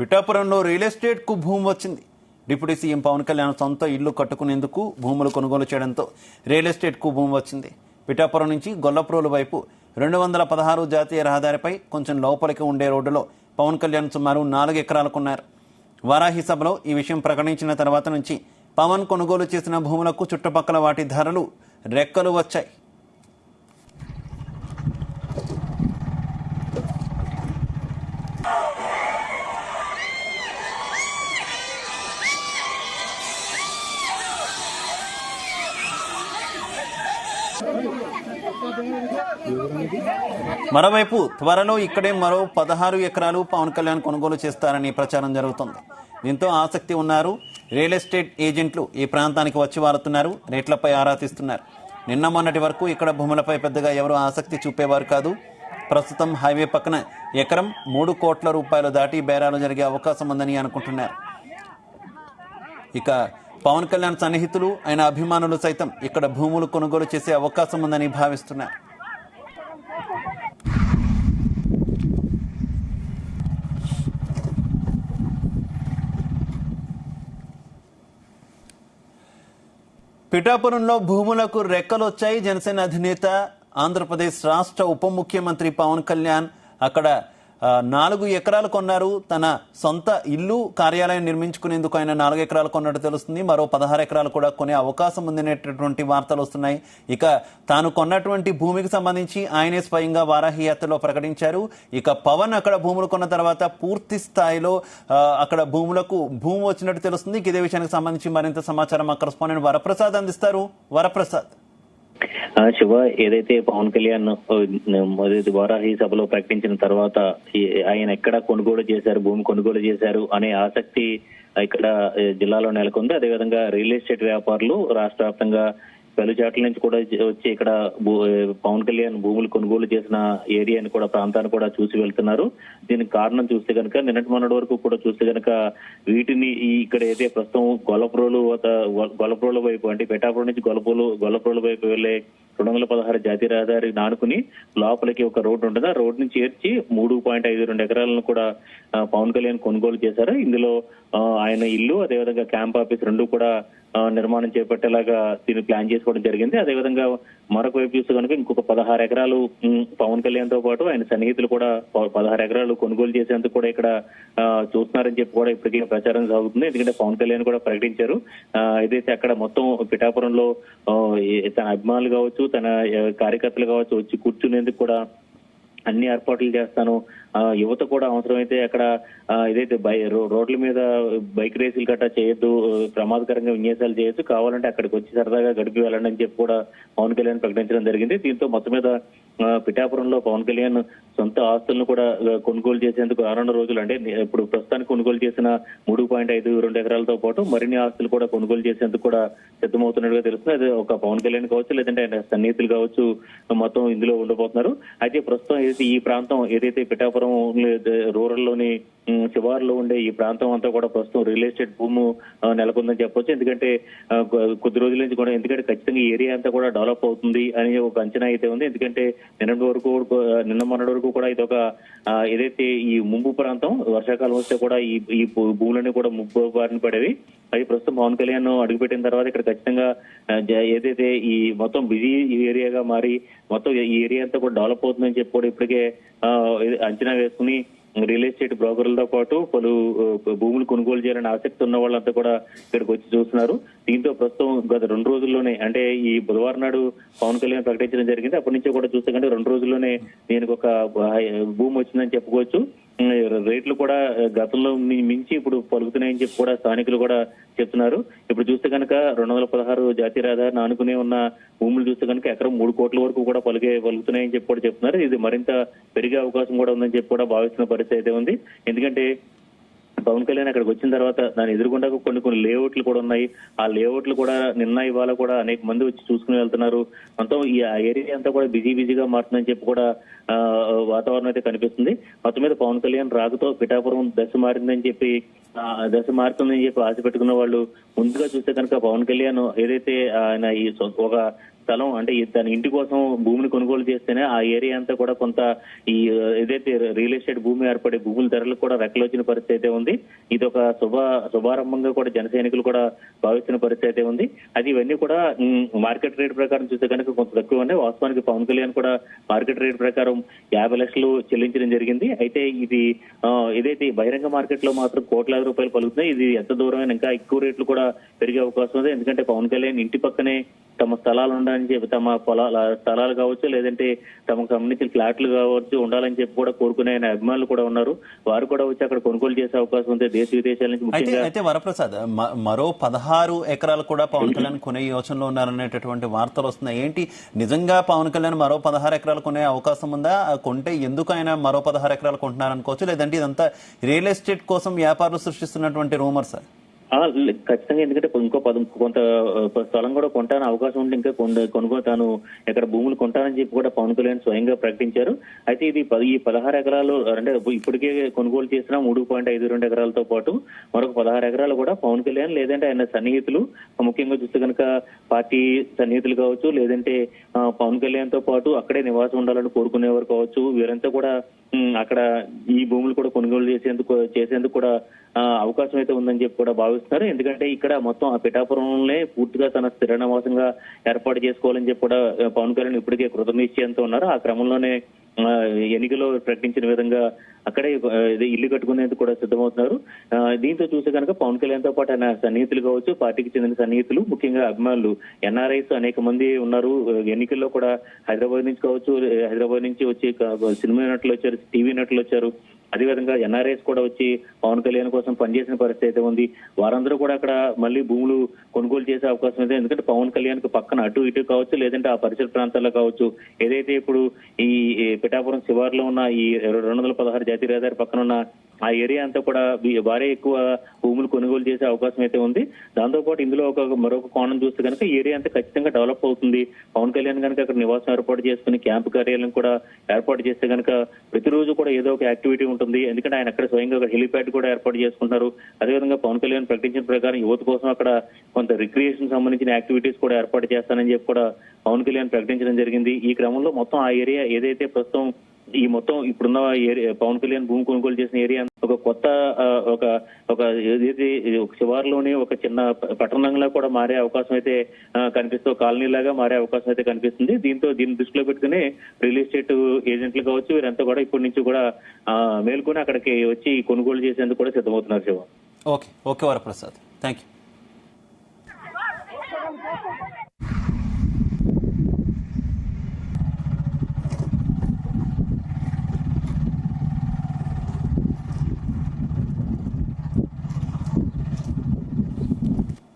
పిఠాపురంలో real estate కు భూమి వచ్చింది. డిప్యూటీ సీఎం పవన్ కళ్యాణ్ సొంత ఇల్లు కట్టుకునేందుకు భూములు కొనుగోలు చేయడంతో రియల్ ఎస్టేట్ కు భూమి వచ్చింది. పిఠాపురం నుంచి గొల్లప్రోలు వైపు 216 జాతీయ రహదారిపై కొంచెం లోపలికి ఉండే రోడ్డులో పవన్ కళ్యాణ్ సుమారు 4 ఎకరాలు కొన్నారు. వారాహి సభలో ఈ విషయం ప్రకటించిన తర్వాత నుంచి పవన్ కొనుగోలు చేసిన భూములకు చుట్టుపక్కల వాటి ధరలు రెక్కలు వచ్చాయి. మరోవైపు త్వరలో ఇక్కడే మరో 16 ఎకరాలు పవన్ కళ్యాణ్ కొనుగోలు చేస్తారని ప్రచారం జరుగుతోంది. దీంతో ఆసక్తి ఉన్నారు రియల్ ఎస్టేట్ ఏజెంట్లు ఈ ప్రాంతానికి వచ్చి వారుతున్నారు, రేట్లపై ఆరా తీస్తున్నారు. నిన్న మొన్నటి వరకు ఇక్కడ భూములపై పెద్దగా ఎవరు ఆసక్తి చూపేవారు కాదు. ప్రస్తుతం హైవే పక్కన ఎకరం 3 కోట్ల రూపాయలు దాటి బేరాలు జరిగే అవకాశం ఉందని అనుకుంటున్నారు. ఇక పవన్ కళ్యాణ్ సన్నిహితులు ఆయన అభిమానులు సైతం ఇక్కడ భూములు కొనుగోలు చేసే అవకాశం ఉందని భావిస్తున్నారు. పిఠాపురంలో భూములకు రెక్కలొచ్చాయి. జనసేన అధినేత ఆంధ్రప్రదేశ్ రాష్ట్ర ఉప ముఖ్యమంత్రి పవన్ కళ్యాణ్ అక్కడ 4 ఎకరాలు కొన్నారు. తన సొంత ఇల్లు కార్యాలయం నిర్మించుకునేందుకు ఆయన 4 ఎకరాలు కొన్నట్టు తెలుస్తుంది. మరో 16 ఎకరాలు కూడా కొనే అవకాశం ఉందనేటటువంటి వార్తలు వస్తున్నాయి. ఇక తాను కొన్నటువంటి భూమికి సంబంధించి ఆయనే స్వయంగా వారాహి యాత్రలో ప్రకటించారు. ఇక పవన్ అక్కడ భూములు కొన్న తర్వాత పూర్తి స్థాయిలో అక్కడ భూమి వచ్చినట్టు తెలుస్తుంది. ఇదే విషయానికి సంబంధించి మరింత సమాచారం మా కరెస్పాండెంట్ వరప్రసాద్ అందిస్తారు. వరప్రసాద్, శివ, ఏదైతే పవన్ కళ్యాణ్ వారాహి సభలో ప్రకటించిన తర్వాత ఆయన ఎక్కడ కొనుగోలు చేశారు, భూమి కొనుగోలు చేశారు అనే ఆసక్తి ఇక్కడ జిల్లాలో నెలకొంది. అదేవిధంగా రియల్ ఎస్టేట్ వ్యాపారులు రాష్ట్ర వ్యాప్తంగా పలుచాట్ల నుంచి కూడా వచ్చి ఇక్కడ పవన్ కళ్యాణ్ భూములు కొనుగోలు చేసిన ఏరియాని కూడా ప్రాంతాన్ని కూడా చూసి వెళ్తున్నారు. దీనికి కారణం చూస్తే కనుక నిన్నటి మొన్నటి వరకు కూడా చూస్తే కనుక వీటిని ఇక్కడ అయితే ప్రస్తుతం గొల్లప్రోలు వైపు అంటే పిఠాపురం నుంచి గొల్లప్రోలు వైపు వెళ్లే 216 జాతీయ రహదారి నానుకుని లోపలికి ఒక రోడ్డు ఉంటుంది. ఆ రోడ్డు నుంచి చేర్చి 3.52 ఎకరాలను కూడా పవన్ కళ్యాణ్ కొనుగోలు చేశారు. ఇందులో ఆయన ఇల్లు అదేవిధంగా క్యాంప్ ఆఫీస్ 2 కూడా నిర్మాణం చేపట్టేలాగా దీన్ని ప్లాన్ చేసుకోవడం జరిగింది. అదేవిధంగా మరొక వైపు చూస్తే కనుక ఇంకొక 16 ఎకరాలు పవన్ కళ్యాణ్ తో పాటు ఆయన సన్నిహితులు కూడా 16 ఎకరాలు కొనుగోలు చేసేందుకు కూడా ఇక్కడ చూస్తున్నారని చెప్పి కూడా ఇప్పటికీ ప్రచారం సాగుతుంది. ఎందుకంటే పవన్ కళ్యాణ్ కూడా ప్రకటించారు. ఏదైతే అక్కడ మొత్తం పిఠాపురంలో తన అభిమానులు కావచ్చు, తన కార్యకర్తలు కావచ్చు వచ్చి కూర్చునేందుకు కూడా అన్ని ఏర్పాట్లు చేస్తాను, యువత కూడా అవసరమైతే అక్కడ ఏదైతే రోడ్ల మీద బైక్ రేసులు గట్టా చేయొద్దు, ప్రమాదకరంగా విన్యాసాలు చేయొద్దు, కావాలంటే అక్కడికి వచ్చి సరదాగా గడిపి వెళ్ళండి అని చెప్పి కూడా పవన్ కళ్యాణ్ ప్రకటించడం జరిగింది. దీంతో మొత్తం మీద పిఠాపురంలో పవన్ కళ్యాణ్ సొంత ఆస్తులను కూడా కొనుగోలు చేసేందుకు రానున్న రోజులు అంటే ఇప్పుడు ప్రస్తుతానికి కొనుగోలు చేసిన 3.52 ఎకరాలతో పాటు మరిన్ని ఆస్తులు కూడా కొనుగోలు చేసేందుకు కూడా సిద్ధమవుతున్నట్టుగా తెలుస్తుంది. అది ఒక పవన్ కళ్యాణ్ కావచ్చు, లేదంటే ఆయన సన్నిహితులు కావచ్చు, మొత్తం ఇందులో ఉండబోతున్నారు. అయితే ప్రస్తుతం ఈ ప్రాంతం ఏదైతే పిఠాపురం రూరల్ లోని శివారులో ఉండే ఈ ప్రాంతం అంతా కూడా ప్రస్తుతం రియల్ ఎస్టేట్ భూము నెలకొందని చెప్పొచ్చు. ఎందుకంటే కొద్ది రోజుల నుంచి కూడా ఎందుకంటే ఖచ్చితంగా ఈ ఏరియా అంతా కూడా డెవలప్ అవుతుంది అని ఒక అంచనా అయితే ఉంది. ఎందుకంటే నిన్న మొన్నటి వరకు కూడా ఇది ఒక ఏదైతే ఈ ముంపు ప్రాంతం, వర్షాకాలం వస్తే కూడా ఈ భూములన్నీ కూడా ముప్పు బారిన పడేవి. అది ప్రస్తుతం పవన్ కళ్యాణ్ అడుగుపెట్టిన తర్వాత ఇక్కడ ఖచ్చితంగా ఏదైతే ఈ మొత్తం బిజీ ఏరియాగా మారి మొత్తం ఈ ఏరియా అంతా కూడా డెవలప్ అవుతుందని చెప్పి కూడా ఇప్పటికే అంచనా వేసుకుని రియల్ ఎస్టేట్ బ్రోకర్లతో పాటు పలు భూములు కొనుగోలు చేయాలని ఆసక్తి ఉన్న వాళ్ళంతా కూడా ఇక్కడికి వచ్చి చూస్తున్నారు. దీంతో ప్రస్తుతం గత 2 రోజుల్లోనే అంటే ఈ బుధవారం నాడు పవన్ కళ్యాణ్ ప్రకటించడం జరిగింది. అప్పటి నుంచి కూడా చూస్తే కంటే 2 రోజుల్లోనే దీనికి ఒక భూమి వచ్చిందని చెప్పుకోవచ్చు. రేట్లు కూడా గతంలో మించి ఇప్పుడు పలుకుతున్నాయని చెప్పి కూడా స్థానికులు కూడా చెప్తున్నారు. ఇప్పుడు చూస్తే కనుక 216 జాతీయ రహదారిని ఆనుకునే ఉన్న భూములు చూస్తే కనుక ఎకరం 3 కోట్ల వరకు కూడా పలుకుతున్నాయని చెప్పి కూడా చెప్తున్నారు. ఇది మరింత పెరిగే అవకాశం కూడా ఉందని చెప్పి కూడా భావిస్తున్న పరిస్థితి అయితే ఉంది. ఎందుకంటే పవన్ కళ్యాణ్ అక్కడికి వచ్చిన తర్వాత దాని ఎదురుగుండా కొన్ని లేఅవుట్లు కూడా ఉన్నాయి. ఆ లేఅవుట్లు కూడా నిన్న ఇవాళ కూడా అనేక మంది వచ్చి చూసుకుని వెళ్తున్నారు. మొత్తం ఈ ఏరియా అంతా కూడా బిజీగా మారుతుందని చెప్పి కూడా వాతావరణం అయితే కనిపిస్తుంది. మొత్తం మీద పవన్ కళ్యాణ్ రాకతో పిఠాపురం దశ మారుతుందని చెప్పి ఆశ పెట్టుకున్న వాళ్ళు ముందుగా చూస్తే కనుక పవన్ కళ్యాణ్ ఏదైతే ఆయన ఈ ఒక స్థలం అంటే తన ఇంటి కోసం భూమిని కొనుగోలు చేస్తేనే ఆ ఏరియా అంతా కూడా కొంత ఈ ఏదైతే రియల్ ఎస్టేట్ భూమి ఏర్పడే భూముల ధరలకు కూడా రెక్కలొచ్చిన పరిస్థితి అయితే ఉంది. ఇది ఒక శుభారంభంగా కూడా జన సైనికులు కూడా భావిస్తున్న పరిస్థితి అయితే ఉంది. అది ఇవన్నీ కూడా మార్కెట్ రేట్ ప్రకారం చూస్తే కనుక కొంత తక్కువ ఉన్నాయి. వాస్తవానికి పవన్ కళ్యాణ్ కూడా మార్కెట్ రేట్ ప్రకారం 50 లక్షలు చెల్లించడం జరిగింది. అయితే ఇది ఏదైతే బహిరంగ మార్కెట్ లో మాత్రం కోట్లాది రూపాయలు పలుకుతున్నాయి. ఇది ఎంత దూరమైన ఇంకా ఎక్కువ రేట్లు కూడా పెరిగే అవకాశం ఉంది. ఎందుకంటే పవన్ కళ్యాణ్ ఇంటి పక్కనే తమ స్థలాలు ఉండాలని చెప్పి తమ స్థలాలు కావచ్చు, లేదంటే తమకు సంబంధించిన ఫ్లాట్లు కావచ్చు ఉండాలని చెప్పి కూడా కోరుకునే అభిమానులు కూడా ఉన్నారు. వారు కూడా వచ్చి అక్కడ కొనుగోలు చేసే అవకాశం ఉంది. దేశ విదేశాల నుంచి ముఖ్యంగా అయితే వరప్రసాద్ మరో 16 ఎకరాలు కూడా పవన్ కళ్యాణ్ కొనే యోచనలో ఉన్నారనేటటువంటి వార్తలు వస్తున్నాయి. ఏంటి నిజంగా పవన్ కళ్యాణ్ మరో 16 ఎకరాలు కొనే అవకాశం ఉందా? కొంటే ఎందుకు ఆయన మరో 16 ఎకరాలు కొంటున్నారనుకోవచ్చు, లేదంటే ఇదంతా రియల్ ఎస్టేట్ కోసం వ్యాపారులు సృష్టిస్తున్నటువంటి రూమర్స్? ఖచ్చితంగా, ఎందుకంటే ఇంకో కొంత స్థలం కూడా కొంటాను అవకాశం ఉంటే ఇంకా కొనుగోతాను ఇక్కడ భూములు కొంటానని చెప్పి కూడా పవన్ కళ్యాణ్ స్వయంగా ప్రకటించారు. అయితే ఇది ఈ 16 ఎకరాలు అంటే ఇప్పటికే కొనుగోలు చేసిన 3.52 ఎకరాలతో పాటు మరొక 16 ఎకరాలు కూడా పవన్ కళ్యాణ్ లేదంటే ఆయన సన్నిహితులు, ముఖ్యంగా చూస్తే కనుక పార్టీ సన్నిహితులు కావచ్చు, లేదంటే పవన్ కళ్యాణ్ తో పాటు అక్కడే నివాసం ఉండాలని కోరుకునేవారు కావచ్చు, వీరంతా కూడా అక్కడ ఈ భూములు కూడా కొనుగోలు చేసేందుకు కూడా అవకాశం అయితే ఉందని చెప్పి కూడా భావిస్తున్నారు. ఎందుకంటే ఇక్కడ మొత్తం ఆ పిఠాపురంలోనే పూర్తిగా తన స్థిర నివాసంగా ఏర్పాటు చేసుకోవాలని చెప్పి కూడా పవన్ కళ్యాణ్ ఇప్పటికే కృతనిశ్చయంతో ఉన్నారు. ఆ క్రమంలోనే ఎన్నికల్లో ప్రకటించిన విధంగా అక్కడే ఇల్లు కట్టుకునేందుకు కూడా సిద్ధమవుతున్నారు. దీంతో చూస్తే కనుక పవన్ కళ్యాణ్ తో పాటు ఆయన సన్నిహితులు కావచ్చు, పార్టీకి చెందిన సన్నిహితులు, ముఖ్యంగా అభిమానులు, ఎన్ఆర్ఐస్ అనేక మంది ఉన్నారు. ఎన్నికల్లో కూడా హైదరాబాద్ నుంచి కావచ్చు, హైదరాబాద్ నుంచి వచ్చి సినిమా నటులు వచ్చారు, టీవీ నటులు వచ్చారు. అదేవిధంగా ఎన్ఆర్ఐస్ కూడా వచ్చి పవన్ కళ్యాణ్ కోసం పనిచేసిన పరిస్థితి అయితే ఉంది. వారందరూ కూడా అక్కడ మళ్ళీ భూములు కొనుగోలు చేసే అవకాశం ఉంది. ఎందుకంటే పవన్ కళ్యాణ్ కు పక్కన అటు ఇటు కావచ్చు, లేదంటే ఆ పరిసర ప్రాంతాల్లో కావచ్చు, ఏదైతే ఇప్పుడు ఈ పిఠాపురం శివార్లో ఉన్న ఈ 216 జాతీయ రహదారి పక్కన ఉన్న ఆ ఏరియా అంతా కూడా భారీ ఎక్కువ భూములు కొనుగోలు చేసే అవకాశం అయితే ఉంది. దాంతోపాటు ఇందులో మరొక కోణం చూస్తే కనుక ఈ ఏరియా అంతా ఖచ్చితంగా డెవలప్ అవుతుంది. పవన్ కళ్యాణ్ కనుక అక్కడ నివాసం ఏర్పాటు చేసుకుని క్యాంపు కార్యాలయం కూడా ఏర్పాటు చేస్తే కనుక ప్రతిరోజు కూడా ఏదో ఒక యాక్టివిటీ ఉంటుంది. ఎందుకంటే ఆయన అక్కడ స్వయంగా హెలిప్యాడ్ కూడా ఏర్పాటు చేసుకుంటున్నారు. అదేవిధంగా పవన్ కళ్యాణ్ ప్రకటించిన ప్రకారం యువత కోసం అక్కడ కొంత రిక్రియేషన్ సంబంధించిన యాక్టివిటీస్ కూడా ఏర్పాటు చేస్తానని చెప్పి కూడా పవన్ కళ్యాణ్ ప్రకటించడం జరిగింది. ఈ క్రమంలో మొత్తం ఆ ఏరియా ఏదైతే ప్రస్తుతం ఈ మొత్తం ఇప్పుడున్న ఏరియా పవన్ కళ్యాణ్ భూమి కొనుగోలు చేసిన ఏరియా ఒక కొత్త ఒక ఏదైతే శివార్లోనే ఒక చిన్న పట్టణంలా కూడా మారే అవకాశం అయితే కనిపిస్తూ కాలనీ లాగా మారే అవకాశం అయితే కనిపిస్తుంది. దీన్ని దృష్టిలో పెట్టుకుని రియల్ ఎస్టేట్ ఏజెంట్లు కావచ్చు, వీరంతా కూడా ఇప్పటి నుంచి కూడా మేల్కొని అక్కడికి వచ్చి కొనుగోలు చేసేందుకు కూడా సిద్ధమవుతున్నారు. Shiva. Okay Varaprasad, thank you.